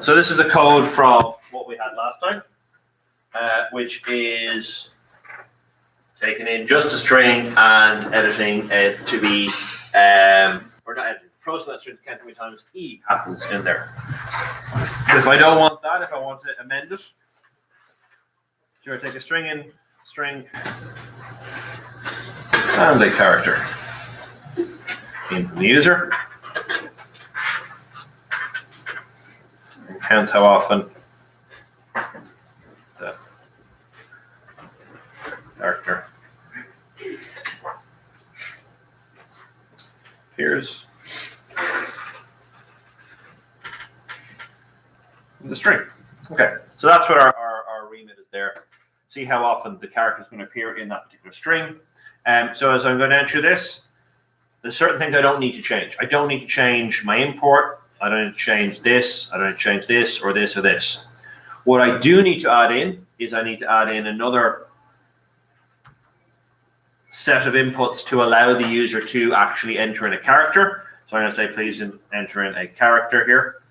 So this is the code from what we had last time, which is taking in just a string and editing it to be, or not editing, processing that string to count how many times E happens in there. So if I don't want that, if I want to amend it, so I take a string in, string, and a character in from the user. And counts how often the character appears in the string. Okay, so that's what our remit is there. See how often the character is going to appear in that particular string. So as I'm going to enter this, there's certain things I don't need to change. I don't need to change my import. I don't need to change this. I don't need to change this or this or this. What I do need to add in is I need to add in another set of inputs to allow the user to actually enter in a character. So I'm going to say, please enter in a character here.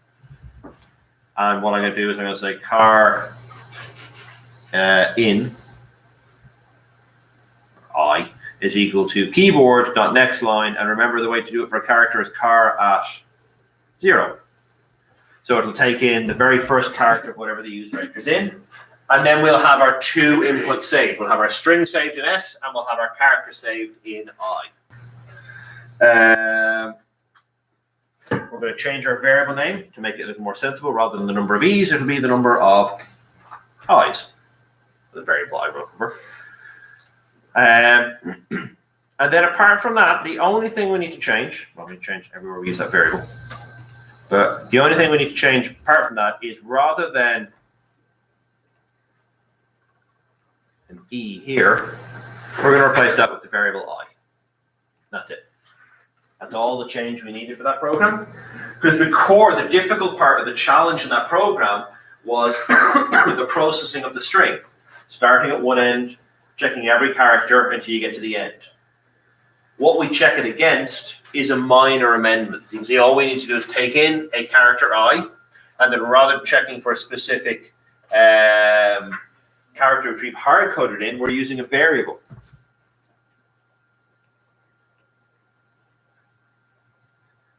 And what I'm going to do is I'm going to say car in I is equal to keyboard dot next line, and remember the way to do it for a character is car at 0. So it'll take in the very first character of whatever the user enters in, and then we'll have our two inputs saved. We'll have our string saved in S, and we'll have our character saved in I. We're going to change our variable name to make it a little more sensible. Rather than the number of E's, it'll be the number of I's. The variable I will cover. And then apart from that, the only thing we need to change, well, we change everywhere we use that variable, but the only thing we need to change apart from that is rather than an E here, we're going to replace that with the variable I. That's it. That's all the change we needed for that program. Because the core, the difficult part of the challenge in that program was the processing of the string, starting at one end, checking every character until you get to the end. What we check it against is a minor amendment. So you can see all we need to do is take in a character I, and then rather than checking for a specific character which we've hard-coded in, we're using a variable.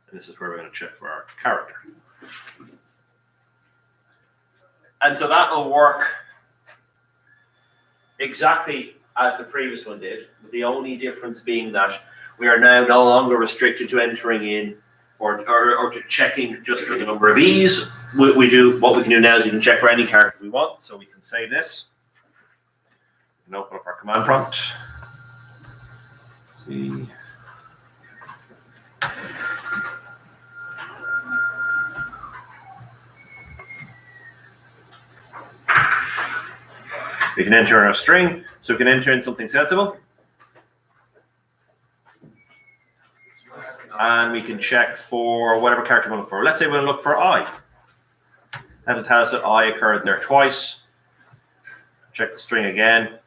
And this is where we're going to check for our character. And so that will work exactly as the previous one did, with the only difference being that we are now no longer restricted to entering in or to checking just for the number of E's. What we can do now is we can check for any character we want. So we can save this and open up our command prompt. Let's see. We can enter a string, so we can enter in something sensible. And we can check for whatever character we look for. Let's say we want to look for I. That'll tell us that I occurred there twice. Check the string again.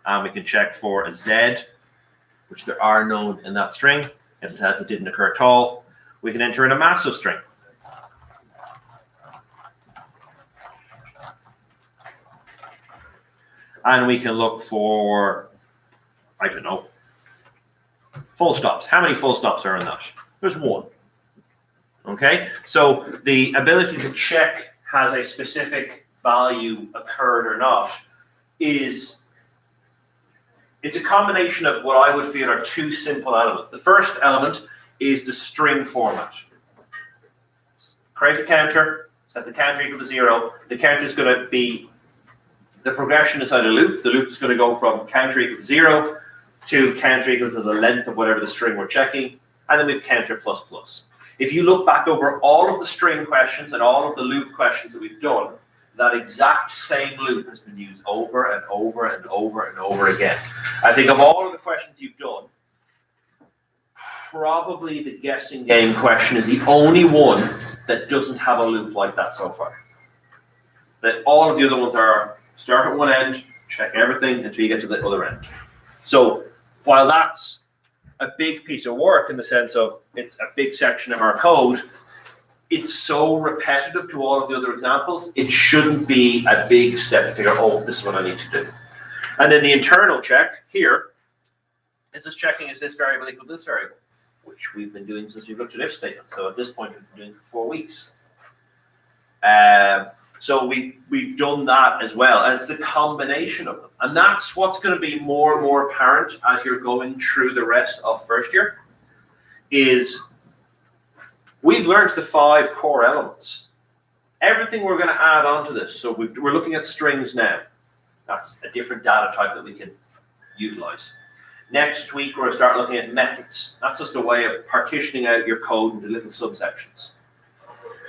And we can check for a Z, which there are none in that string. If it tells it didn't occur at all, we can enter in a massive string. And we can look for, I don't know, full stops. How many full stops are in that? There's one. Okay, so the ability to check has a specific value occurred or not it's a combination of what I would feel are two simple elements. The first element is the string format. Create a counter, set the counter equal to 0. The counter is going to be the progression inside a loop. The loop is going to go from counter equal to 0 to counter equal to the length of whatever the string we're checking, and then we have counter plus plus. If you look back over all of the string questions and all of the loop questions that we've done, that exact same loop has been used over and over and over and over again. I think of all of the questions you've done, probably the guessing game question is the only one that doesn't have a loop like that so far. That all of the other ones are start at one end, check everything until you get to the other end. So while that's a big piece of work in the sense of it's a big section of our code, it's so repetitive to all of the other examples, it shouldn't be a big step to figure out, oh, this is what I need to do. And then the internal check here is just checking, is this variable equal to this variable? Which we've been doing since we've looked at if statements. So at this point, we've been doing it for 4 weeks. So we've done that as well. And it's the combination of them. And that's what's going to be more and more apparent as you're going through the rest of first year, is we've learned the 5 core elements. Everything we're going to add on to this. So we're looking at strings now. That's a different data type that we can utilize. Next week, we're going to start looking at methods. That's just a way of partitioning out your code into little subsections.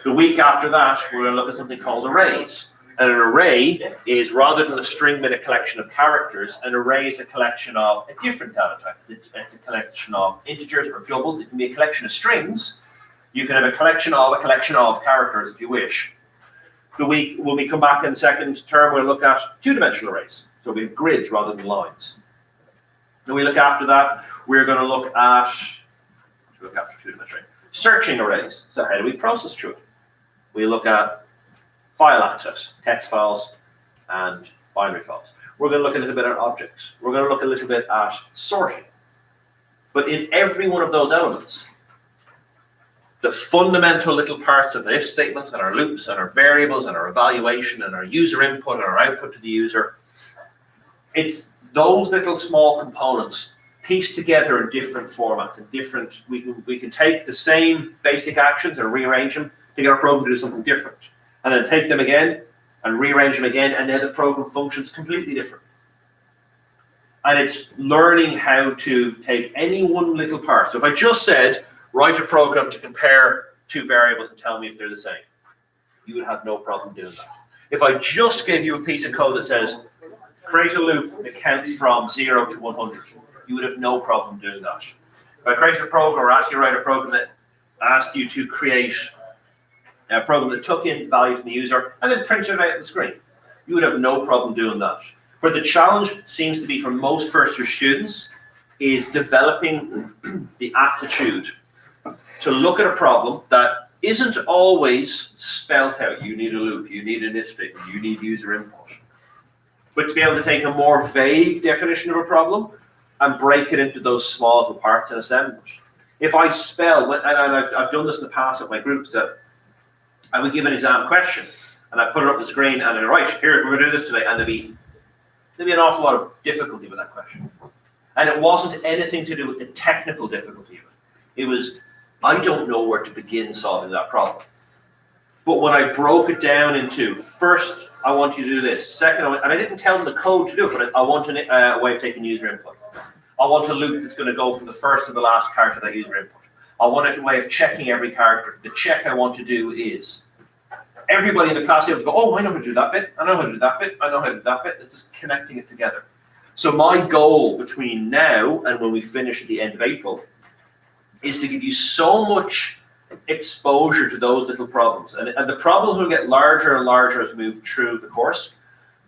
The week after that, we're going to look at something called arrays. And an array is, rather than a string with a collection of characters, an array is a collection of a different data type. It's a collection of integers or doubles. It can be a collection of strings. You can have a collection of characters if you wish. The week, when we come back in the second term, we'll look at two-dimensional arrays. So we have grids rather than lines. The week after that, we're going to look at two-dimensional arrays. Searching arrays. So how do we process through it? We look at file access, text files, and binary files. We're going to look a little bit at objects. We're going to look a little bit at sorting. But in every one of those elements, the fundamental little parts of the if statements and our loops and our variables and our evaluation and our user input and our output to the user, it's those little small components pieced together in different formats and different. We can take the same basic actions and rearrange them to get our program to do something different, and then take them again and rearrange them again, and then the program functions completely different. And it's learning how to take any one little part. So if I just said, write a program to compare 2 variables and tell me if they're the same, you would have no problem doing that. If I just gave you a piece of code that says, create a loop that counts from 0 to 100, you would have no problem doing that. If I created a program or asked you to write a program that asked you to create a program that took in value from the user and then printed it out on the screen, you would have no problem doing that. But the challenge seems to be for most first-year students is developing the aptitude to look at a problem that isn't always spelled out. You need a loop, you need an if statement, you need user input. But to be able to take a more vague definition of a problem and break it into those small little parts and assemble it. If I spell, and I've done this in the past with my groups, that I would give an exam question and I put it up on the screen and then, right, here, we're going to do this today, and there'd be an awful lot of difficulty with that question. And it wasn't anything to do with the technical difficulty of it. It was, I don't know where to begin solving that problem. But when I broke it down into, first, I want you to do this. Second, and I didn't tell them the code to do it, but I want a way of taking user input. I want a loop that's going to go from the first to the last character of that user input. I want a way of checking every character. The check I want to do is, everybody in the class able to go, oh, I know how to do that bit, I know how to do that bit, I know how to do that bit. It's just connecting it together. So my goal between now and when we finish at the end of April is to give you so much exposure to those little problems. And the problems will get larger and larger as we move through the course,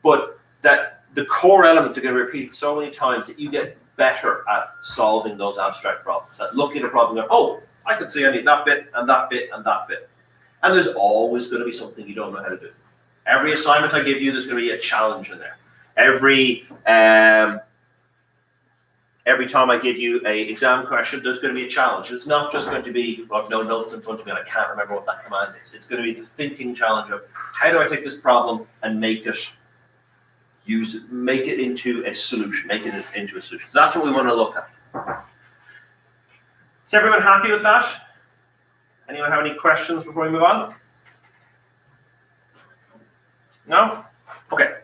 but that the core elements are going to repeat so many times that you get better at solving those abstract problems. That looking at a problem and go, oh, I can see I need that bit and that bit and that bit. And there's always going to be something you don't know how to do. Every assignment I give you, there's going to be a challenge in there. Every time I give you an exam question, there's going to be a challenge. It's not just going to be, well, I've no notes in front of me and I can't remember what that command is. It's going to be the thinking challenge of how do I take this problem and make it into a solution, So that's what we want to look at. Is everyone happy with that? Anyone have any questions before we move on? No? Okay.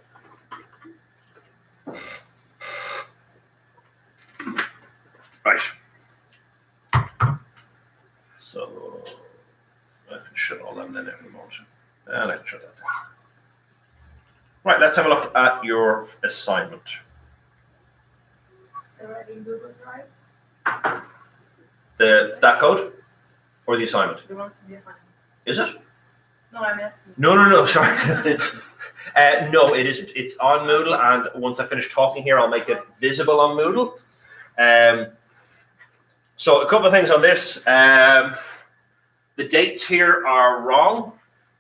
Right. So I can shut all them down there for a moment. And I can shut that down. Right, let's have a look at your assignment. Already in Google Drive? That code? Or the assignment? The one from the assignment. Is it? No, I'm asking. No, sorry. No, it isn't. It's on Moodle, and once I finish talking here, I'll make it visible on Moodle. So a couple of things on this. The dates here are wrong.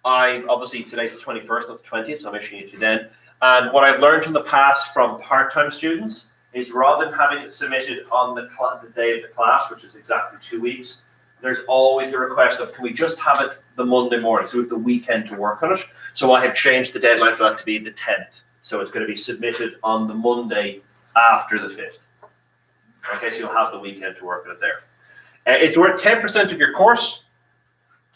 Obviously today's the 21st, not the 20th, so I'm issuing it to you then. And what I've learned in the past from part-time students is rather than having it submitted on the day of the class, which is exactly 2 weeks, there's always the request of, can we just have it the Monday morning, so we have the weekend to work on it. So I have changed the deadline for that to be the 10th. So it's going to be submitted on the Monday after the 5th. Okay, so you'll have the weekend to work on it there. It's worth 10% of your course,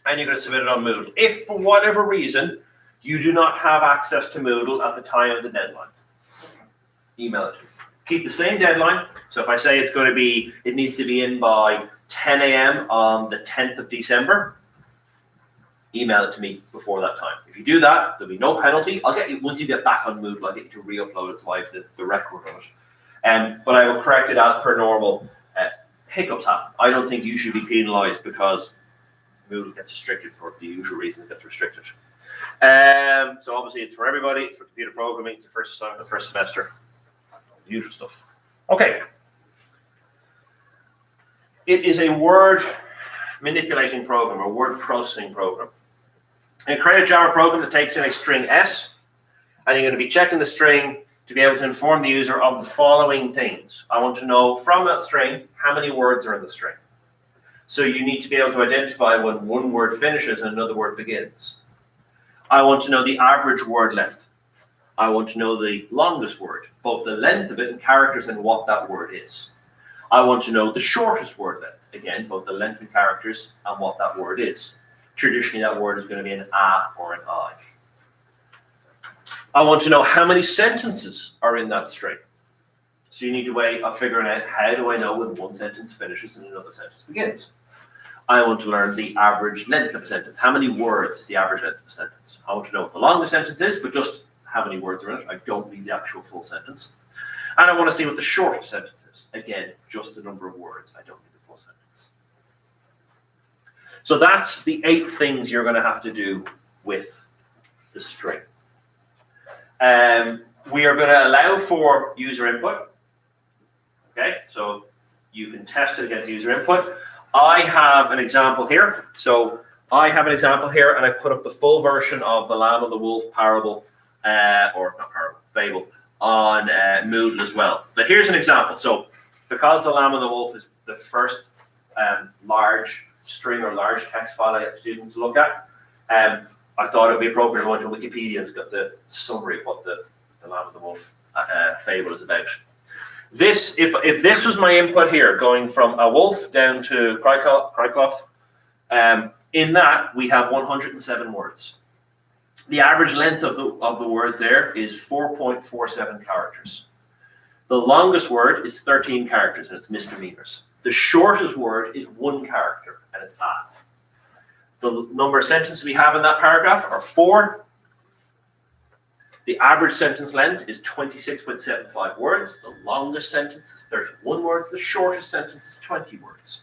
and you're going to submit it on Moodle. If for whatever reason you do not have access to Moodle at the time of the deadline, email it to me. Keep the same deadline. So if I say it's going to be, it needs to be in by 10 a.m. on the 10th of December, email it to me before that time. If you do that, there'll be no penalty. I'll get you, once you get back on Moodle, I'll get you to re-upload it so I have the record of it. But I will correct it as per normal. Hiccups happen. I don't think you should be penalised because Moodle gets restricted for the usual reasons it gets restricted. So obviously it's for everybody. It's for computer programming. It's the first assignment, the first semester. The usual stuff. Okay. It is a word manipulating program, a word processing program. And create a Java program that takes in a string S, and you're going to be checking the string to be able to inform the user of the following things. I want to know from that string how many words are in the string. So you need to be able to identify when one word finishes and another word begins. I want to know the average word length. I want to know the longest word, both the length of it in characters and what that word is. I want to know the shortest word length. Again, both the length in characters and what that word is. Traditionally, that word is going to be an A or an I. I want to know how many sentences are in that string. So you need a way of figuring out, how do I know when one sentence finishes and another sentence begins? I want to learn the average length of a sentence. How many words is the average length of a sentence? I want to know what the longest sentence is, but just how many words are in it. I don't need the actual full sentence. And I want to see what the shortest sentence is. Again, just the number of words. I don't need the full sentence. So that's the 8 things you're going to have to do with the string. We are going to allow for user input. Okay, so you can test it against user input. I have an example here. So I have an example here, and I've put up the full version of the Lamb and the Wolf parable, or not parable, fable, on Moodle as well. But here's an example. So because the Lamb and the Wolf is the first large string or large text file I get students to look at, I thought it would be appropriate to go into Wikipedia and get the summary of what the Lamb and the Wolf fable is about. This, if this was my input here, going from a wolf down to Cricloth, in that we have 107 words. The average length of the words there is 4.47 characters. The longest word is 13 characters, and it's misdemeanors. The shortest word is 1 character, and it's A. The number of sentences we have in that paragraph are 4. The average sentence length is 26.75 words. The longest sentence is 31 words. The shortest sentence is 20 words.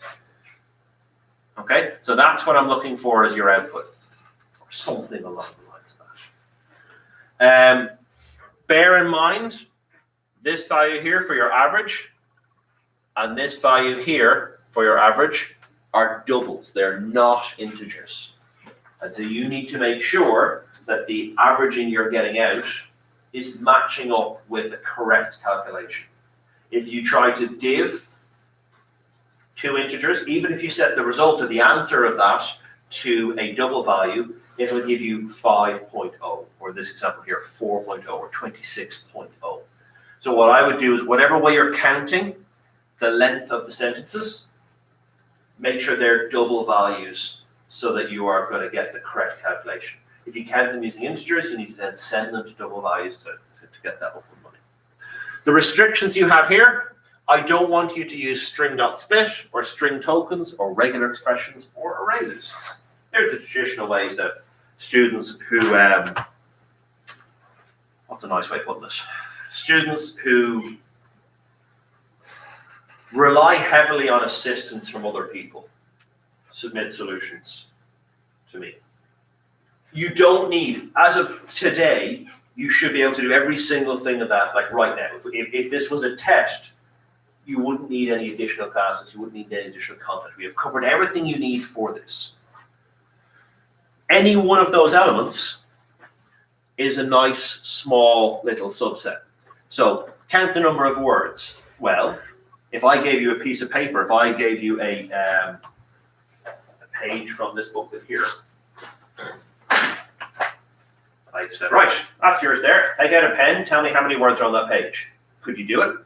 Okay, so that's what I'm looking for as your output, or something along the lines of that. Bear in mind, this value here for your average, and this value here for your average are doubles. They're not integers. And so you need to make sure that the averaging you're getting out is matching up with the correct calculation. If you try to div 2 integers, even if you set the result of the answer of that to a double value, it will give you 5.0, or this example here, 4.0 or 26.0. So what I would do is, whatever way you're counting the length of the sentences, make sure they're double values so that you are going to get the correct calculation. If you count them using integers, you need to then send them to double values to get that upward money. The restrictions you have here, I don't want you to use string.split or string tokens or regular expressions or array lists. They're the traditional ways that students who, what's a nice way of putting this? Students who rely heavily on assistance from other people submit solutions to me. You don't need, as of today, you should be able to do every single thing of that, like right now. If this was a test, you wouldn't need any additional classes, you wouldn't need any additional content. We have covered everything you need for this. Any one of those elements is a nice small little subset. So count the number of words. Well, if I gave you a piece of paper, if I gave you a page from this booklet here, I said, right, that's yours there. Take out a pen, tell me how many words are on that page. Could you do it?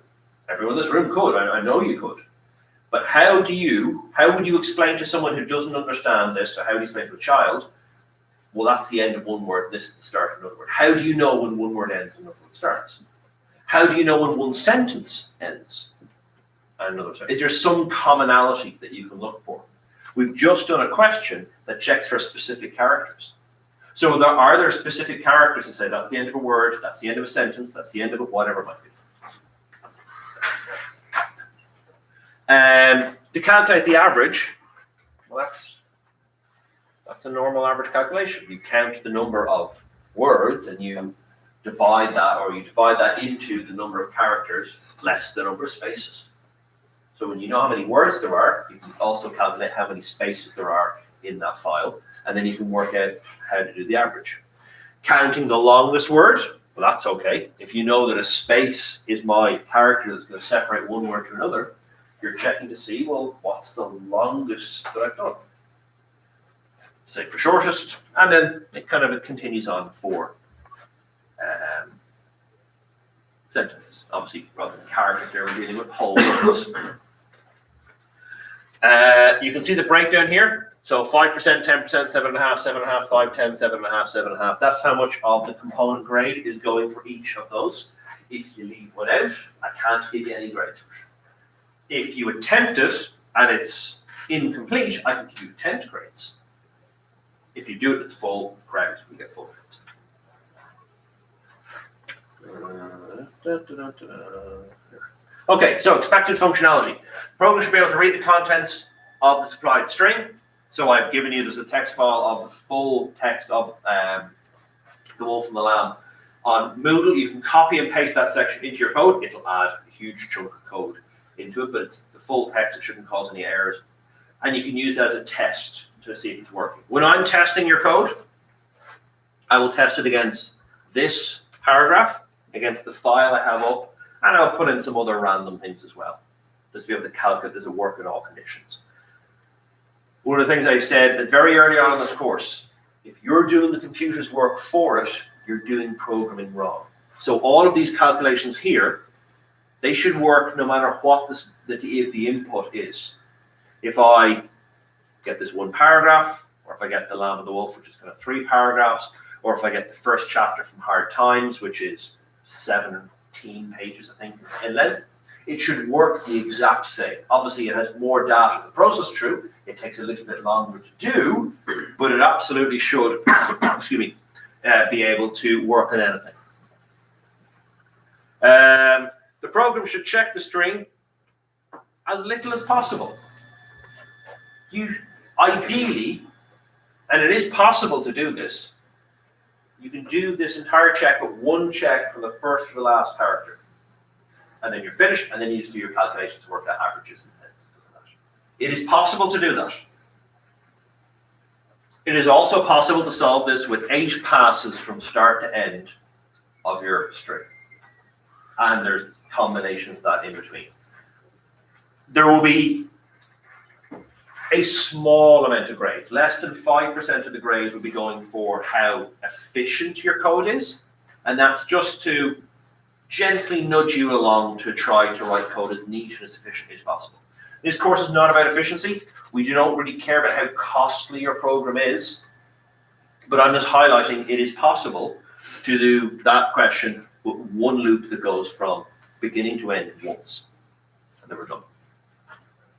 Everyone in this room could. I know you could. But how would you explain to someone who doesn't understand this, or how do you explain to a child, well, that's the end of one word, this is the start of another word. How do you know when one word ends and another one starts? How do you know when one sentence ends and another starts? Is there some commonality that you can look for? We've just done a question that checks for specific characters. So are there specific characters that say that's the end of a word, that's the end of a sentence, that's the end of a whatever it might be. To calculate the average, well, that's a normal average calculation. You count the number of words and you divide that into the number of characters less the number of spaces. So when you know how many words there are, you can also calculate how many spaces there are in that file, and then you can work out how to do the average. Counting the longest word, well, that's okay. If you know that a space is my character that's going to separate one word to another, you're checking to see, well, what's the longest that I've done? Say for shortest, and then it continues on for sentences. Obviously, rather than characters there, we're dealing with whole words. You can see the breakdown here. So 5%, 10%, 7.5, 7.5, 5, 10, 7.5, 7.5. That's how much of the component grade is going for each of those. If you leave one out, I can't give you any grades for it. If you attempt it and it's incomplete, I can give you 10 grades. If you do it, it's full, correct, we get full grades. Okay, so expected functionality. The program should be able to read the contents of the supplied string. So I've given you, there's a text file of the full text of the wolf and the lamb. On Moodle, you can copy and paste that section into your code. It'll add a huge chunk of code into it, but it's the full text. It shouldn't cause any errors. And you can use it as a test to see if it's working. When I'm testing your code, I will test it against this paragraph, against the file I have up, and I'll put in some other random things as well, just to be able to calculate does it work in all conditions. One of the things I said very early on in this course, if you're doing the computer's work for it, you're doing programming wrong. So all of these calculations here, they should work no matter what the input is. If I get this one paragraph, or if I get the Lamb and the Wolf, which is kind of 3 paragraphs, or if I get the first chapter from Hard Times, which is 17 pages, I think, in length, it should work the exact same. Obviously, it has more data to process through. It takes a little bit longer to do, but it absolutely should, be able to work on anything. The program should check the string as little as possible. Ideally, and it is possible to do this, you can do this entire check with one check from the first to the last character. And then you're finished, and then you just do your calculations to work out averages and tens. It is possible to do that. It is also possible to solve this with 8 passes from start to end of your string. And there's combinations of that in between. There will be a small amount of grades. Less than 5% of the grades will be going for how efficient your code is. And that's just to gently nudge you along to try to write code as neat and as efficiently as possible. This course is not about efficiency. We don't really care about how costly your program is. But I'm just highlighting it is possible to do that question with one loop that goes from beginning to end once. And then we're done.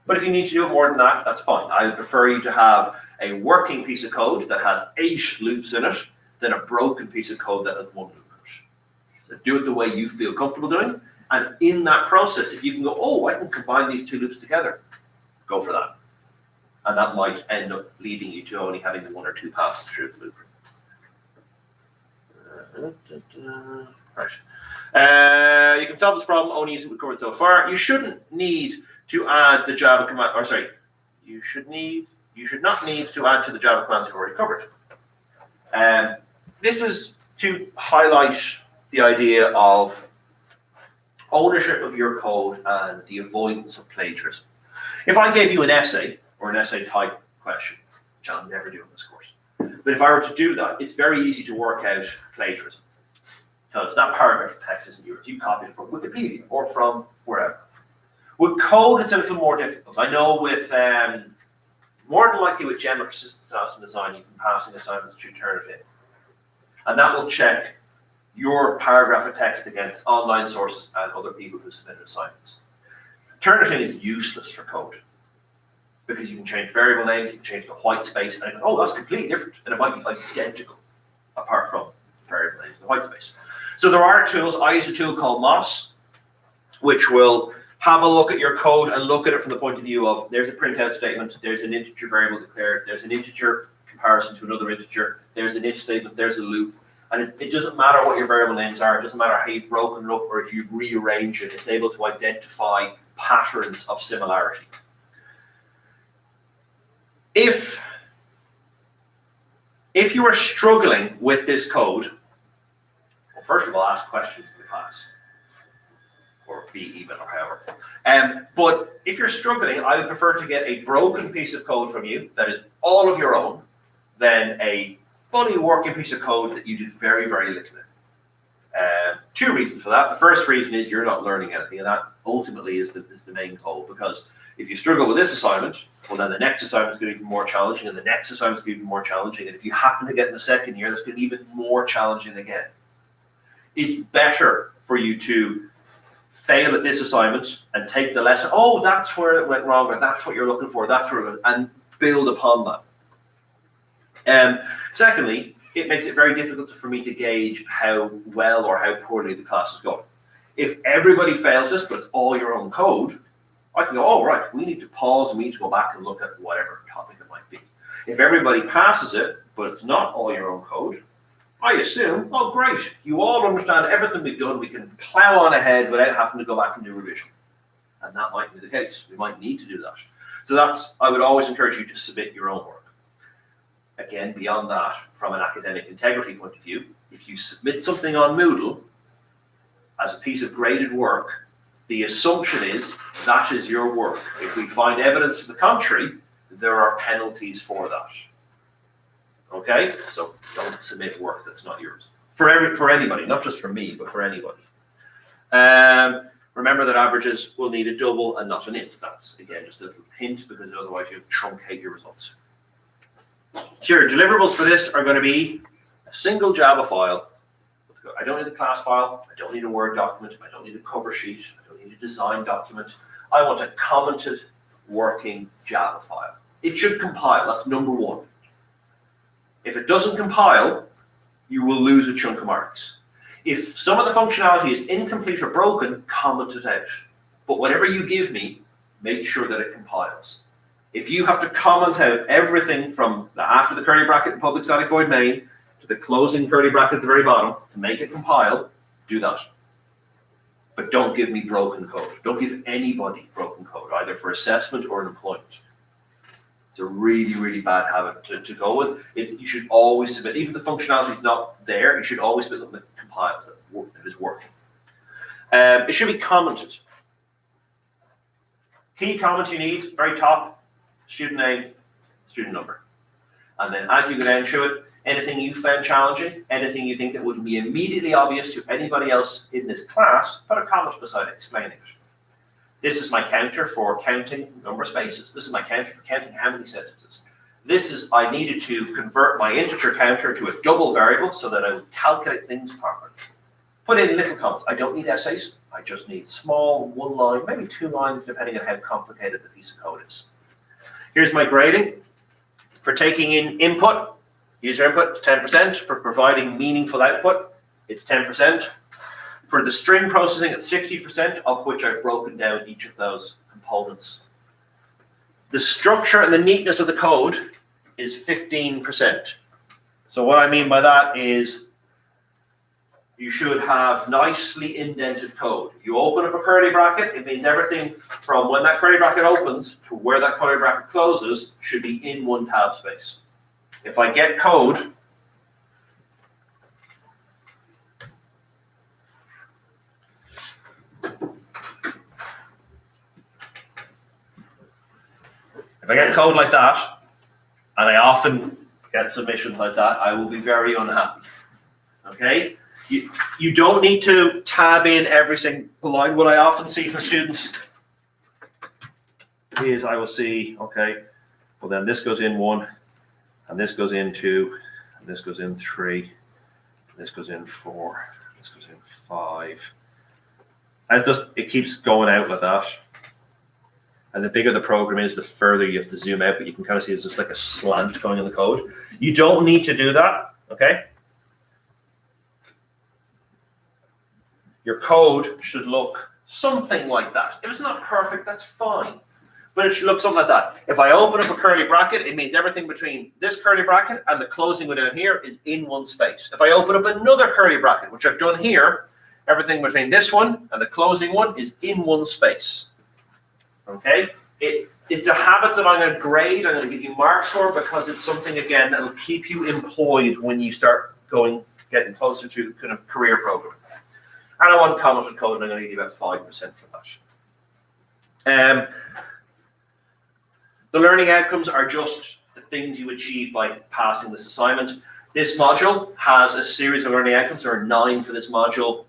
But if you need to do it more than that, that's fine. I would prefer you to have a working piece of code that has 8 loops in it than a broken piece of code that has 1 loop in it. So do it the way you feel comfortable doing. And in that process, if you can go, oh, I can combine these 2 loops together, go for that. And that might end up leading you to only having 1 or 2 passes through the loop. Right. You can solve this problem only using what we've covered so far. You shouldn't need to add the Java command, you should not need to add to the Java commands you've already covered. This is to highlight the idea of ownership of your code and the avoidance of plagiarism. If I gave you an essay or an essay type question, which I'll never do in this course, but if I were to do that, it's very easy to work out plagiarism. Because that paragraph of text isn't yours. You copied it from Wikipedia or from wherever. With code, it's a little more difficult. I know with, more than likely with general persistence analysis and design, you've been passing assignments to turn it in. And that will check your paragraph of text against online sources and other people who submitted assignments. Turnitin is useless for code because you can change variable names, you can change the white space, and oh, that's completely different, and it might be identical apart from variable names and the white space. So there are tools. I use a tool called Moss, which will have a look at your code and look at it from the point of view of there's a printout statement, there's an integer variable declared, there's an integer comparison to another integer, there's an if statement, there's a loop. And it doesn't matter what your variable names are, it doesn't matter how you've broken it up or if you've rearranged it, it's able to identify patterns of similarity. If you are struggling with this code, well, first of all, ask questions in the class, or be even, or however. But if you're struggling, I would prefer to get a broken piece of code from you that is all of your own than a fully working piece of code that you did very, very little in. Two reasons for that. The first reason is you're not learning anything, and that ultimately is the main goal, because if you struggle with this assignment, well, then the next assignment is going to be even more challenging, and the next assignment is going to be even more challenging, and if you happen to get in the second year, that's going to be even more challenging again. It's better for you to fail at this assignment and take the lesson, oh, that's where it went wrong, or that's what you're looking for, that's where it was, and build upon that. Secondly, it makes it very difficult for me to gauge how well or how poorly the class is going. If everybody fails this, but it's all your own code, I can go, oh, right, we need to pause and we need to go back and look at whatever topic it might be. If everybody passes it, but it's not all your own code, I assume, oh, great, you all understand everything we've done, we can plow on ahead without having to go back and do revision. And that might be the case. We might need to do that. So I would always encourage you to submit your own work. Again, beyond that, from an academic integrity point of view, if you submit something on Moodle as a piece of graded work, the assumption is that is your work. If we find evidence to the contrary, there are penalties for that. Okay? So don't submit work that's not yours. For anybody, not just for me, but for anybody. Remember that averages will need a double and not an int. That's, again, just a little hint, because otherwise you'll truncate your results. Sure, deliverables for this are going to be a single Java file. I don't need a class file, I don't need a Word document, I don't need a cover sheet, I don't need a design document. I want a commented working Java file. It should compile, that's number one. If it doesn't compile, you will lose a chunk of marks. If some of the functionality is incomplete or broken, comment it out. But whatever you give me, make sure that it compiles. If you have to comment out everything from the after the curly bracket and public static void main to the closing curly bracket at the very bottom to make it compile, do that. But don't give me broken code. Don't give anybody broken code, either for assessment or an employment. It's a really, really bad habit to go with. You should always submit, even if the functionality is not there, you should always submit something that compiles, that is working. It should be commented. Key comments you need, very top, student name, student number. And then as you go down through it, anything you found challenging, anything you think that would be immediately obvious to anybody else in this class, put a comment beside it explaining it. This is my counter for counting number of spaces. This is my counter for counting how many sentences. This is, I needed to convert my integer counter to a double variable so that I would calculate things properly. Put in little comments. I don't need essays. I just need small, one line, maybe 2 lines, depending on how complicated the piece of code is. Here's my grading. For taking in input, user input, 10%. For providing meaningful output, it's 10%. For the string processing, it's 60%, of which I've broken down each of those components. The structure and the neatness of the code is 15%. So what I mean by that is you should have nicely indented code. If you open up a curly bracket, it means everything from when that curly bracket opens to where that curly bracket closes should be in one tab space. If I get code If I get code like that, and I get submissions like that, I will be very unhappy. Okay? You don't need to tab in every single line. What I often see from students is I will see, okay, well then this goes in 1, and this goes in 2, and this goes in 3, and this goes in 4, this goes in 5. And it keeps going out like that. And the bigger the program is, the further you have to zoom out, but you can kind of see it's just like a slant going in the code. You don't need to do that, okay? Your code should look something like that. If it's not perfect, that's fine. But it should look something like that. If I open up a curly bracket, it means everything between this curly bracket and the closing one down here is in one space. If I open up another curly bracket, which I've done here, everything between this one and the closing one is in one space. Okay? It's a habit that I'm going to grade, I'm going to give you marks for, because it's something, again, that will keep you employed when you start getting closer to kind of career programming. And I want commented code, and I'm going to give you about 5% for that. The learning outcomes are just the things you achieve by passing this assignment. This module has a series of learning outcomes. There are 9 for this module.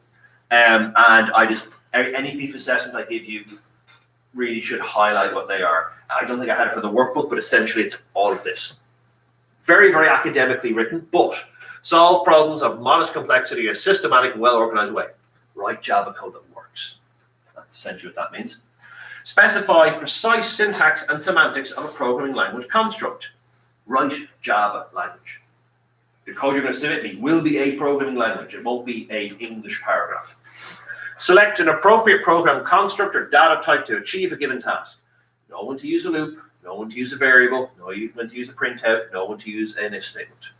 And any brief assessment I give you really should highlight what they are. I don't think I had it for the workbook, but essentially it's all of this. Very, very academically written, but solve problems of modest complexity in a systematic, well-organized way. Write Java code that works. That's essentially what that means. Specify precise syntax and semantics of a programming language construct. Write Java language. The code you're going to submit me will be a programming language. It won't be an English paragraph. Select an appropriate program construct or data type to achieve a given task. Know when to use a loop, know when to use a variable, know when to use a printout, know when to use an if statement.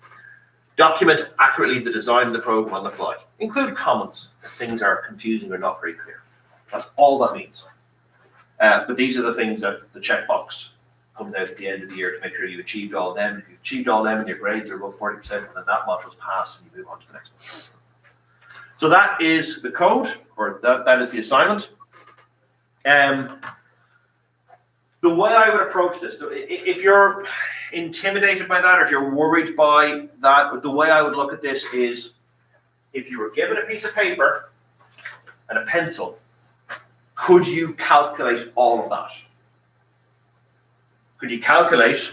Document accurately the design of the program on the fly. Include comments if things are confusing or not very clear. That's all that means. But these are the things that the checkbox comes out at the end of the year to make sure you've achieved all of them. If you've achieved all of them and your grades are above 40%, then that module's passed and you move on to the next one. So that is the code, or that is the assignment. The way I would approach this, if you're intimidated by that, or if you're worried by that, the way I would look at this is, if you were given a piece of paper and a pencil, could you calculate all of that? Could you calculate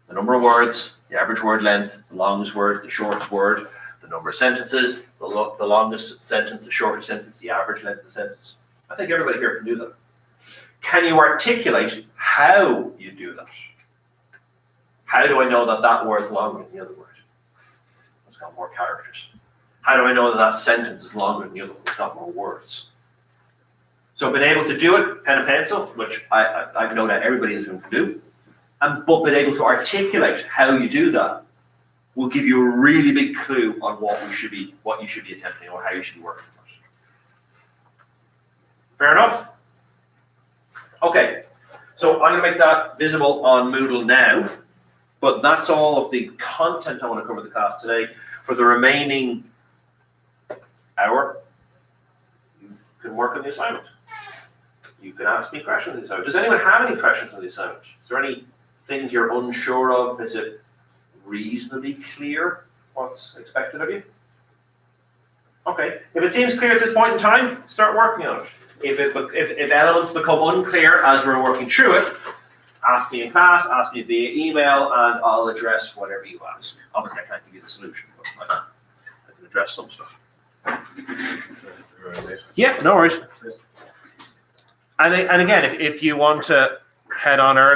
the number of words, the average word length, the longest word, the shortest word, the number of sentences, the longest sentence, the shortest sentence, the average length of the sentence? I think everybody here can do that. Can you articulate how you do that? How do I know that that word is longer than the other word? It's got more characters. How do I know that that sentence is longer than the other one? It's got more words. So being able to do it, pen and pencil, which I know that everybody is going to do, but being able to articulate how you do that will give you a really big clue on what you should be attempting or how you should be working on it. Fair enough? Okay, so I'm going to make that visible on Moodle now, but that's all of the content I want to cover the class today. For the remaining hour, you can work on the assignment. You can ask me questions on the assignment. Does anyone have any questions on the assignment? Is there any things you're unsure of? Is it reasonably clear what's expected of you? Okay, if it seems clear at this point in time, start working on it. If elements become unclear as we're working through it, ask me in class, ask me via email, and I'll address whatever you ask. Obviously, I can't give you the solution, but I can address some stuff. Yeah, no worries. And again, if you want to head on early,